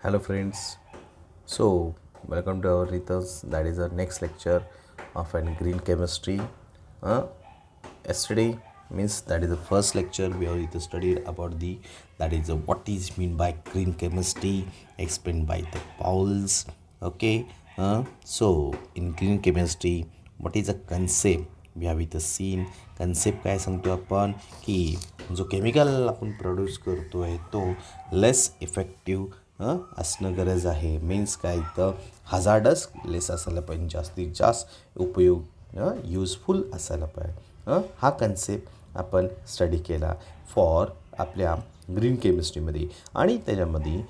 Hello friends. So welcome to our Ritas. That is our next lecture of an green chemistry. Uh, Yesterday means that is the first lecture we have studied about the that is what is mean by green chemistry explained by the Pauls. Okay. So in green chemistry, what is a concept? We have इथं scene concept काय सांगतो आपण की जो chemical आपण produce करतो आहे तो लेस इफेक्टिव्ह असणं गरज आहे. मीन्स काय तर हजार्डस लेस असायला पाहिजे, जास्तीत जास्त उपयोग युजफुल असायला पाहिजे. हा कन्सेप्ट आपण स्टडी केला फॉर आपल्या ग्रीन केमिस्ट्रीमध्ये. आणि त्याच्यामध्ये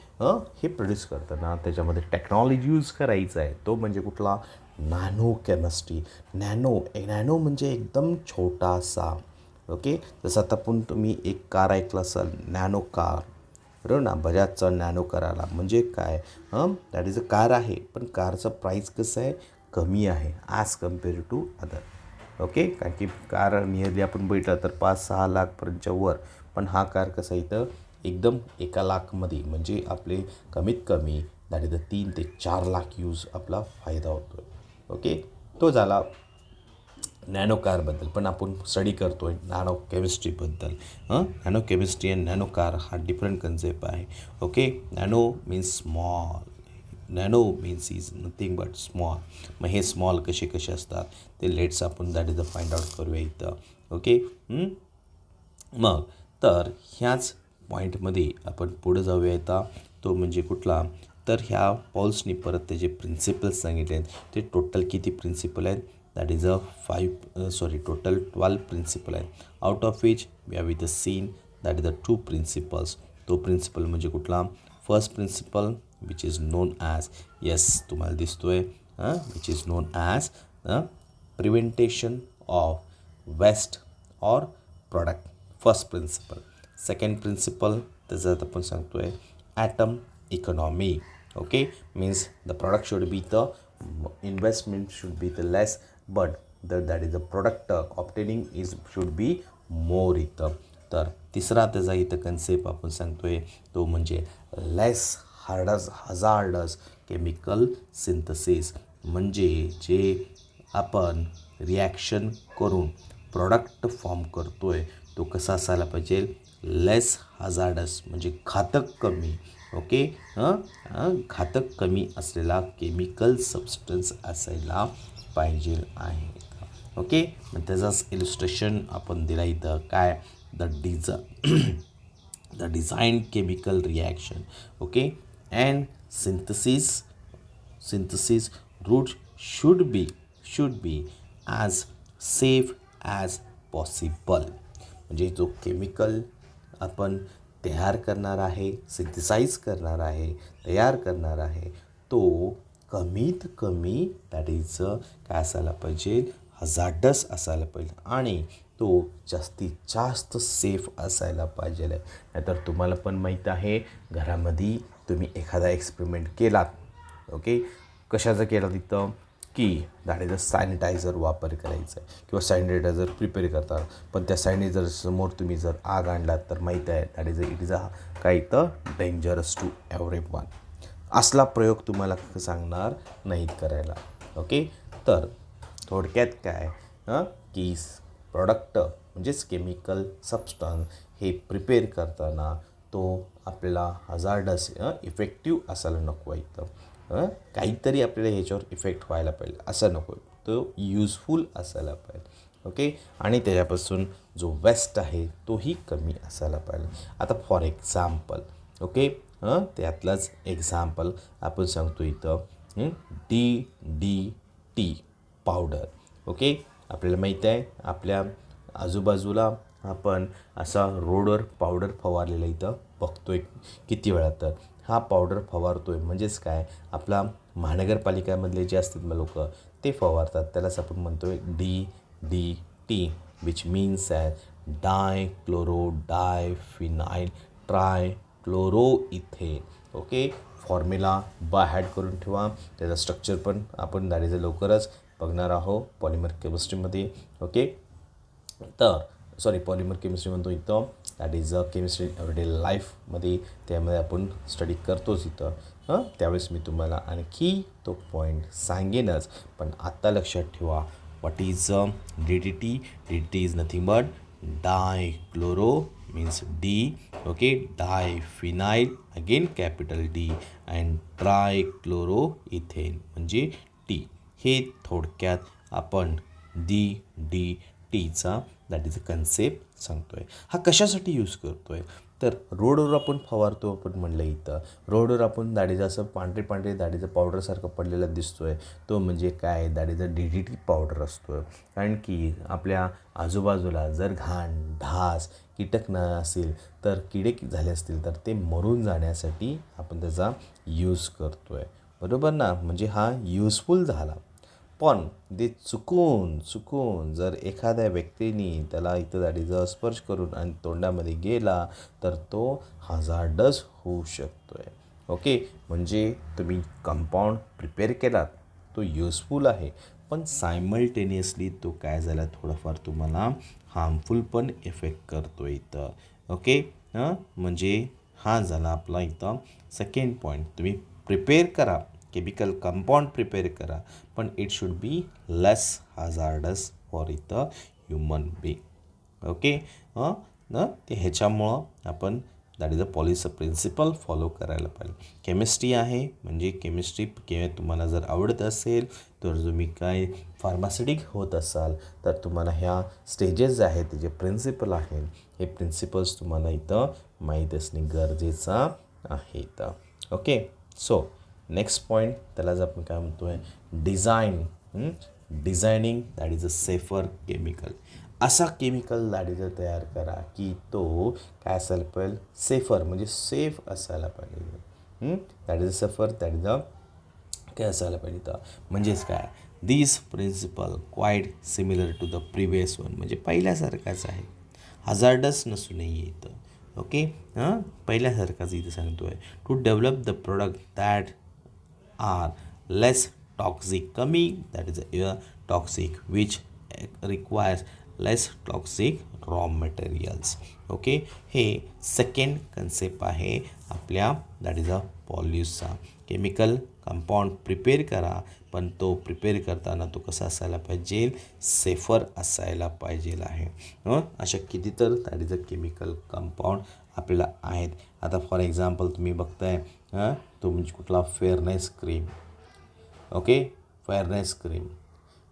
हे प्रोड्यूस करताना त्याच्यामध्ये टेक्नॉलॉजी यूज करायचा आहे तो म्हणजे कुठला नॅनो केमिस्ट्री. नॅनो म्हणजे एकदम छोटासा. ओके, जसं आता पण तुम्ही एक कार ऐकलं असाल नॅनो कार, बरोबर ना. बजाजचा नॅनो कार आला म्हणजे काय, दॅट इज अ कार आहे पण कारचं प्राईस कसं आहे, कमी आहे as compare to other. Okay, कारण की कार नियरली आपण बैठलं तर 5-6 लाखपर्यंतच्या वर, पण हा कार कसा इथं एकदम 1 लाखमध्ये म्हणजे आपले कमीत कमी दॅट इज 3 ते 4 लाख यूज आपला फायदा होतो. ओके, तो झाला नॅनो कारबद्दल. पण आपण स्टडी करतो आहे नॅनो केमिस्ट्रीबद्दल. Nano chemistry and nano car हा डिफरंट कन्सेप्ट आहे. Okay, nano means small, nano means is nothing but small. मग हे स्मॉल कसे कसे असतात ते लेट्स आपण that is the find out करूया इथं. ओके, मग तर ह्याच पॉईंटमध्ये आपण पुढे जाऊया येता. तो म्हणजे कुठला, तर ह्या पॉल्सनी परत त्याचे प्रिन्सिपल्स सांगितले आहेत. ते टोटल किती प्रिन्सिपल आहेत, दॅट इज टोटल 12 प्रिन्सिपल आहेत. Out of which we have with the scene that is the 2 principles. तो प्रिन्सिपल म्हणजे कुठला, first principle which is known as, yes तुम्हाला दिसतोय, which is known as prevention of waste or product. First principle. Second principle त्याच्यात आपण सांगतो आहे atom economy. Okay, means the product should be the investment should be the less but that is the product obtaining is should be more इथं. तर तिसरा त्याचा इथं concept आपण सांगतो आहे तो म्हणजे लेस हजार्डस केमिकल सिंथसिस. म्हणजे जे आपण रिॲक्शन करून प्रॉडक्ट फॉर्म करतो आहे तो कसा असायला पाहिजे, लेस हजार्डस म्हणजे घातक कमी. ओके, घातक कमी असलेला केमिकल सबस्टन्स असायला पाहिजे आहे. ओके, मग त्याचाच इलिस्ट्रेशन आपण दिला इथं काय, the design chemical reaction. Okay, and synthesis route should be as safe as possible. म्हणजे जो केमिकल आपण तयार करणार आहे, सिंथेसाइज करणार आहे, तयार करणार आहे तो कमीत कमी दॅट इज काय असायला पाहिजे, हजार्डस असायला पाहिजे आणि तो जास्तीत जास्त सेफ असायला पाहिजे. नाहीतर तुम्हाला पण माहीत आहे घरामध्ये तुम्ही एखादा एक्सपेरिमेंट केलात, ओके, कशाचा केला तिथं की दॅट इज अ सॅनिटायझर वापर करायचा आहे किंवा सॅनिटायझर प्रिपेअर करतात, पण त्या सॅनिटायझरसमोर तुम्ही जर आग आणलात तर माहीत आहे दॅट इट इज अ काय तर डेंजरस टू एव्हरीवन. असला प्रयोग तुम्हाला सांगणार नाहीत करायला. ओके, तर थोडक्यात काय की प्रॉडक्ट म्हणजेच केमिकल सबस्टन्स हे प्रिपेअर करताना तो आपल्याला हजार्डस इफेक्टिव्ह असायला नको इथं. काहीतरी आपल्याला ह्याच्यावर इफेक्ट व्हायला पाहिजे असं नको, तो युजफुल असायला पाहिजे. ओके, आणि त्याच्यापासून जो वेस्ट आहे तोही कमी असायला पाहिजे. आता फॉर एक्झाम्पल, ओके, त्यातलंच एक्झाम्पल आपण सांगतो इथं DDT पावडर. ओके, आपल्याला माहीत आहे आपल्या आजूबाजूला आपण असा रोडवर पावडर फवारलेला इथं बघतोय किती वेळा. तर हा पावडर फवारतोय म्हणजेच काय, आपला महानगरपालिकामधले जे असतात मग लोक ते फवारतात, त्यालाच आपण म्हणतो आहे DDT which means as dichloro diphenyl trichloroethane. Okay, formula by heart करून ठेवा. त्याचा स्ट्रक्चर पण आपण दारीचं लवकरच बघणार आहोत पॉलिमर केमिस्ट्रीमध्ये. ओके, तर पॉलिमर केमिस्ट्री म्हणतो इथं that is a chemistry everyday लाईफमध्ये त्यामध्ये आपण स्टडी करतोच इथं त्यावेळेस मी तुम्हाला आणखी तो पॉईंट सांगेनच. पण आत्ता लक्षात ठेवा what is D D T. D D T is nothing but dichloro means D, okay, diphenyl again capital D and trichloro ethane म्हणजे टी. हे थोडक्यात आपण डी डी टीचा दॅट इज अ कन्सेप्ट सांगतो आहे. हा कशासाठी यूज करतो आहे तर रोडवर आपण फवारतो आपण म्हणलं इथं रोडवर आपण दॅट इज असं पांढरे पांढरे दॅट इज अ पावडरसारखं पडलेलं दिसतो आहे तो म्हणजे काय that is a D D tea powder असतो. कारण की आपल्या आजूबाजूला जर घाण ढास कीटक न असेल तर किडे झाले असतील तर ते मरून जाण्यासाठी आपण त्याचा यूज करतो आहे. बरोबर ना. म्हणजे हा युजफुल झाला. पण ते चुकून जर एखाद्या व्यक्तीने त्याला इथं दाढीचा स्पर्श करून आणि तोंडामध्ये गेला तर तो हजार्डस होऊ शकतो आहे. ओके. म्हणजे तुम्ही कंपाऊंड प्रिपेअर केलात तो युजफुल आहे पण सायमल्टेनियसली तो काय झाला थोडाफार तुम्हाला हार्मफुल पण इफेक्ट करतो इथं. ओके. म्हणजे हा झाला आपला इथं सेकंड पॉईंट. तुम्ही प्रिपेअर करा केमिकल कंपाऊंड प्रिपेअर करा पण it should be less hazardous for इथं ह्युमन बीइंग. ओके. न ते ह्याच्यामुळं आपण that is a policy principle follow करायला पाहिजे. केमिस्ट्री आहे म्हणजे केमिस्ट्री तुम्हाला जर आवडत असेल तर तुम्ही काय फार्मास्युटिक होत असाल तर तुम्हाला ह्या स्टेजेस जे आहेत जे प्रिन्सिपल आहेत हे प्रिन्सिपल्स तुम्हाला इथं माहीत असणे गरजेचं आहे इथं. ओके. सो नेक्स्ट पॉईंट त्याला जर आपण काय म्हणतो आहे designing that is a safer chemical. असा केमिकल दॅट इज अ तयार करा की तो काय असायला पाहिजे सेफर म्हणजे सेफ असायला पाहिजे. That is a safer that is a काय असायला पाहिजे तर म्हणजेच काय this principle quite similar to the previous one म्हणजे पहिल्यासारखाच आहे हजार्डस नसू नये इथं. ओके. पहिल्यासारखाच इथं सांगतो आहे to develop the product that are less toxic कमी that is a toxic which requires less toxic raw materials. Okay. हे सेकंड कन्सेप्ट आहे आपल्या दॅट इज अ पॉल्यूसचा. केमिकल कंपाऊंड प्रिपेअर करा पण तो प्रिपेअर करताना तो कसा असायला पाहिजे सेफर असायला पाहिजे आहे. अशा किती तर that is a chemical compound आपल्याला आहेत. आता फॉर एक्झाम्पल तुम्ही बघताय तो म्हणजे कुठला fairness cream. Okay. Fairness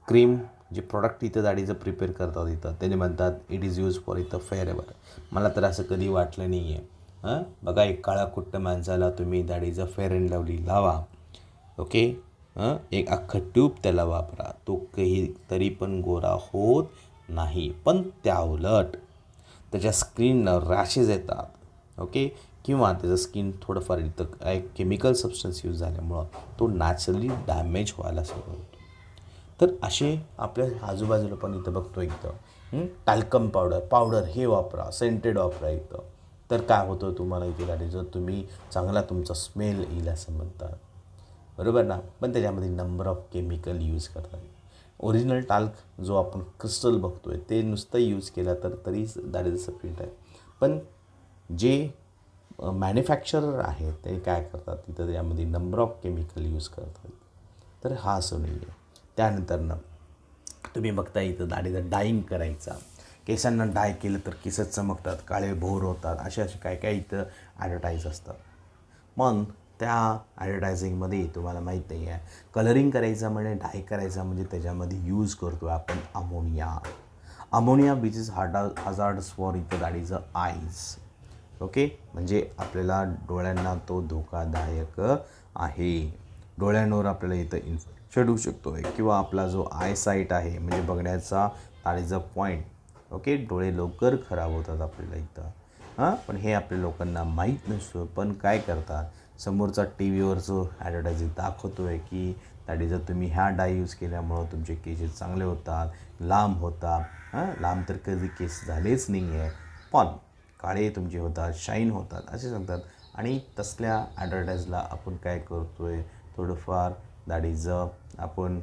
cream जे प्रॉडक्ट इथं दाढीचं प्रिपेअर करतात इथं त्याने म्हणतात इट इज यूज फॉर इथं फेअरेवर. मला तर असं कधी वाटलं नाही आहे. बघा एक काळा कुट्ट माणसाला तुम्ही दाढीचं फेअर अँड लवली लावा. ओके. एक अख्खं ट्यूब त्याला वापरा तो काही तरी पण गोरा होत नाही. पण त्या उलट त्याच्या स्किनवर रॅशेस येतात. ओके. किंवा त्याचं स्किन थोडंफार इथं काय केमिकल सबस्टन्स यूज झाल्यामुळं तो नॅचरली डॅमेज व्हायला सुरू होतो. तर असे आपल्या आजूबाजूला पण इथं बघतो इथं टॅल्कम पावडर हे वापरा सेंटेड वापरा इथं. तर काय होतं तुम्हाला इथे गाडी जर तुम्ही चांगला तुमचा स्मेल येईल असं म्हणतात. बरोबर ना. पण त्याच्यामध्ये नंबर ऑफ केमिकल यूज करतात. ओरिजिनल टाल्क जो आपण क्रिस्टल बघतो आहे ते नुसतं यूज केलं तर तरी दॅट इज सफिशियंट आहे. पण जे मॅन्युफॅक्चरर आहेत ते काय करतात तिथं त्यामध्ये नंबर ऑफ केमिकल यूज करतात. तर हा असं नाही आहे. त्यानंतरनं तुम्ही बघता इथं दाढीचं डाईंग करायचा. केसांना डाय केलं तर केस चमकतात काळे भोर होतात असे काय काय इथं ॲडव्हर्टाईज असतात. मग त्या ॲडव्हर्टायझिंगमध्ये तुम्हाला माहीत नाही आहे कलरिंग करायचं म्हणजे डाय करायचा म्हणजे त्याच्यामध्ये यूज करतो आहे आपण ammonia which is hazardous for इथं दाढीचं आईज. ओके. म्हणजे आपल्याला डोळ्यांना तो धोकादायक आहे. डोळ्यांवर आपल्याला इथं इन्फेक्शन होऊ शकतो आहे किंवा आपला जो आयसाईट आहे म्हणजे बघण्याचा दाढीचा पॉईंट. ओके. डोळे लवकर खराब होतात आपल्याला इथं. पण हे आपल्या लोकांना माहीत नसतं. पण काय करतात समोरचा टी व्हीवर जो ॲडव्हर्टायझिंग दाखवतो आहे की दॅट इज तुम्ही ह्या डाय यूज केल्यामुळं तुमचे केस चांगले होतात लांब होतात. लांब तर कधी केस झालेच नाही आहे पण काळे तुमचे होतात शाईन होतात असे सांगतात. आणि तसल्या ॲडव्हर्टाईजला आपण काय करतो आहे थोडंफार दॅट इज आपण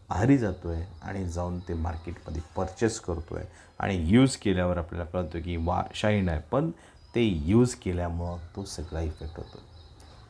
आहारी जातो आहे आणि जाऊन ते मार्केटमध्ये परचेस करतो आहे आणि यूज केल्यावर आपल्याला कळतं की वा शाईन आहे, पण ते यूज केल्यामुळं तो सगळा इफेक्ट होतो.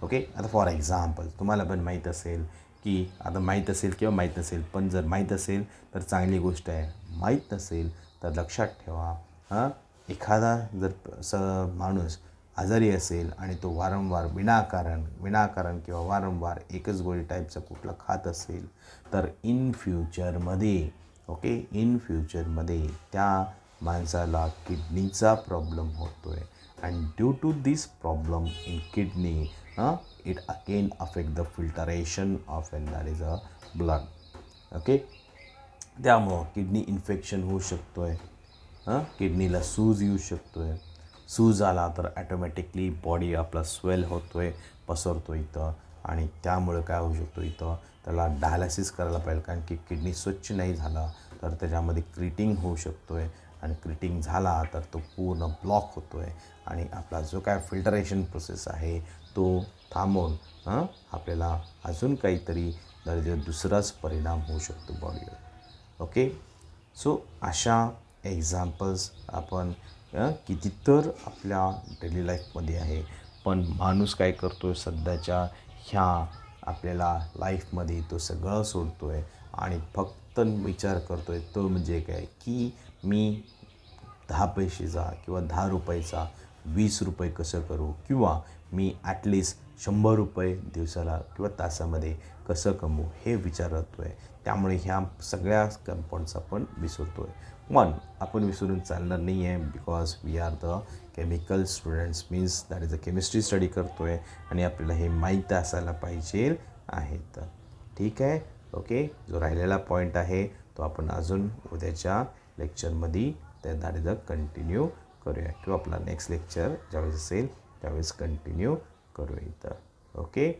ओके, आता फॉर एक्झाम्पल तुम्हाला पण माहीत असेल की आता माहीत असेल किंवा माहीत नसेल, पण जर माहीत असेल तर चांगली गोष्ट आहे, माहीत नसेल तर लक्षात ठेवा. हां, एखादा जर माणूस आजारी असेल आणि तो वारंवार विनाकारण किंवा वारंवार एकच गोळी टाईपचा कुठला खात असेल तर इन फ्युचरमध्ये इन फ्युचरमध्ये त्या माणसाला किडनीचा प्रॉब्लेम होतो आहे. And due to this problem in kidney it again affect the filtration of an that is a blood. Okay, त्यामुळं किडनी इन्फेक्शन होऊ शकतो आहे. किडनीला सूज येऊ शकतो आहे. सूज आला तर ॲटोमॅटिकली बॉडी आपला स्वेल होतो आहे, पसरतो इथं, आणि त्यामुळं काय होऊ शकतो इथं त्याला डायलासिस करायला पाहिजे, कारण की किडनी स्वच्छ नाही झाला तर त्याच्यामध्ये क्रिटिंग होऊ शकतो आहे, आणि क्रिटिंग झाला तर तो पूर्ण ब्लॉक होतो आहे, आणि आपला जो काय फिल्टरेशन प्रोसेस आहे तो थांबवून आपल्याला अजून काहीतरी दुसराच परिणाम होऊ शकतो बॉडीवर. ओके, सो अशा एक्झाम्पल्स आपण कितीतर आपल्या डेली लाईफमध्ये आहे. पण माणूस काय करतो आहे सध्याच्या ह्या आपल्याला लाईफमध्ये, तो सगळं सोडतो आहे आणि फक्त विचार करतो आहे तो म्हणजे काय की मी 10 पैशाचा किंवा 10 रुपयाचा 20 रुपये कसं करू, किंवा मी ॲटलिस्ट 100 रुपये दिवसाला किंवा तासामध्ये कसं कमवू हे विचारतो आहे. त्यामुळे ह्या सगळ्या कंपाऊंड्स आपण विसरतो आहे. आपण विसरून चालणार नाही आहे, because we are the chemical students, means that is a chemistry study करतो आहे आणि आपल्याला हे माहीत असायला पाहिजे आहे. तर ठीक आहे. ओके, जो राहिलेला पॉईंट आहे तो आपण अजून उद्याच्या लेक्चरमध्ये दॅट इज अ कंटिन्यू करूया, किंवा आपला नेक्स्ट लेक्चर ज्यावेळेस असेल त्यावेळेस कंटिन्यू करूया इथं. ओके.